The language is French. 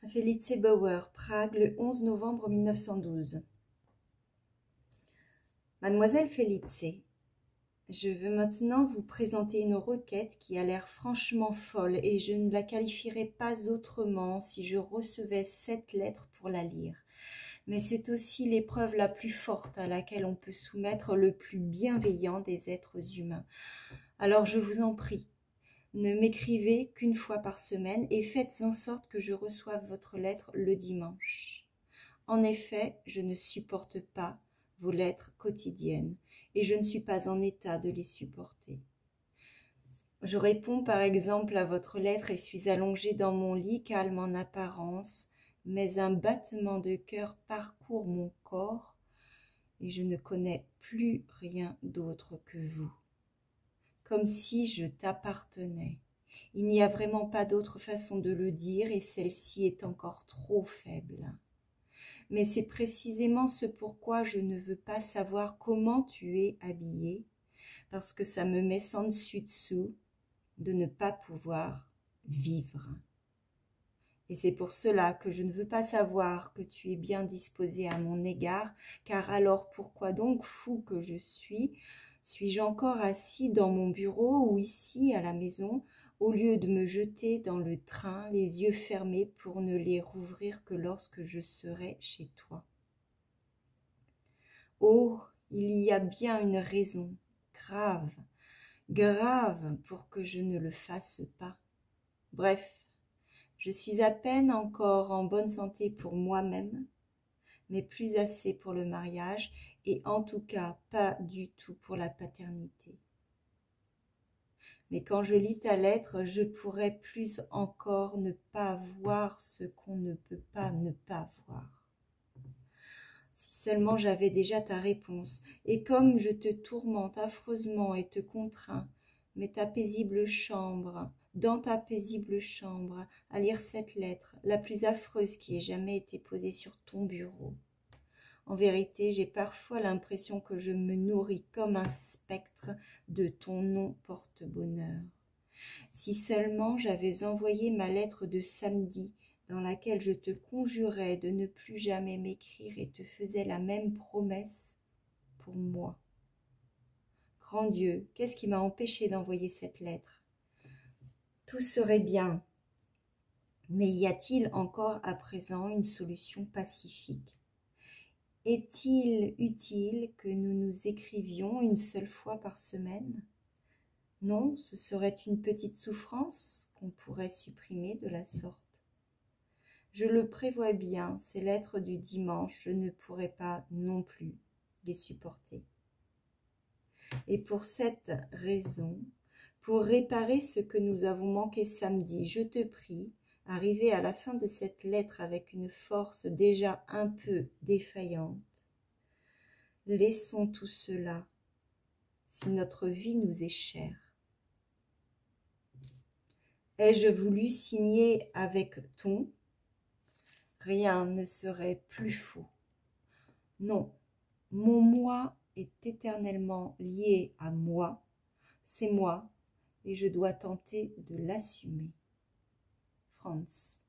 Felice Bauer, Prague, le 11 novembre 1912. Mademoiselle Felice, je veux maintenant vous présenter une requête qui a l'air franchement folle et je ne la qualifierais pas autrement si je recevais cette lettre pour la lire. Mais c'est aussi l'épreuve la plus forte à laquelle on peut soumettre le plus bienveillant des êtres humains. Alors je vous en prie, ne m'écrivez qu'une fois par semaine et faites en sorte que je reçoive votre lettre le dimanche. En effet, je ne supporte pas vos lettres quotidiennes et je ne suis pas en état de les supporter. Je réponds par exemple à votre lettre et suis allongée dans mon lit calme en apparence, mais un battement de cœur parcourt mon corps et je ne connais plus rien d'autre que vous. Comme si je t'appartenais. Il n'y a vraiment pas d'autre façon de le dire et celle-ci est encore trop faible. Mais c'est précisément ce pourquoi je ne veux pas savoir comment tu es habillé, parce que ça me met sans dessus-dessous de ne pas pouvoir vivre. Et c'est pour cela que je ne veux pas savoir que tu es bien disposé à mon égard, car alors pourquoi donc, fou que je suis-je encore assis dans mon bureau ou ici à la maison, au lieu de me jeter dans le train, les yeux fermés pour ne les rouvrir que lorsque je serai chez toi. Oh, il y a bien une raison, grave, grave, pour que je ne le fasse pas. Bref, je suis à peine encore en bonne santé pour moi-même, mais plus assez pour le mariage et en tout cas pas du tout pour la paternité. Mais quand je lis ta lettre, je pourrais plus encore ne pas voir ce qu'on ne peut pas ne pas voir. Si seulement j'avais déjà ta réponse, et comme je te tourmente affreusement et te contrains, mais dans ta paisible chambre, à lire cette lettre, la plus affreuse qui ait jamais été posée sur ton bureau. En vérité, j'ai parfois l'impression que je me nourris comme un spectre de ton nom porte-bonheur. Si seulement j'avais envoyé ma lettre de samedi, dans laquelle je te conjurais de ne plus jamais m'écrire et te faisais la même promesse pour moi. Grand Dieu, qu'est-ce qui m'a empêché d'envoyer cette lettre? Tout serait bien, mais y a-t-il encore à présent une solution pacifique? Est-il utile que nous nous écrivions une seule fois par semaine? Non, ce serait une petite souffrance qu'on pourrait supprimer de la sorte. Je le prévois bien, ces lettres du dimanche, je ne pourrai pas non plus les supporter. Et pour cette raison, pour réparer ce que nous avons manqué samedi, je te prie, arrivé à la fin de cette lettre avec une force déjà un peu défaillante, laissons tout cela, si notre vie nous est chère. Ai-je voulu signer avec ton? Rien ne serait plus faux. Non, mon moi est éternellement lié à moi, c'est moi, et je dois tenter de l'assumer. Franz.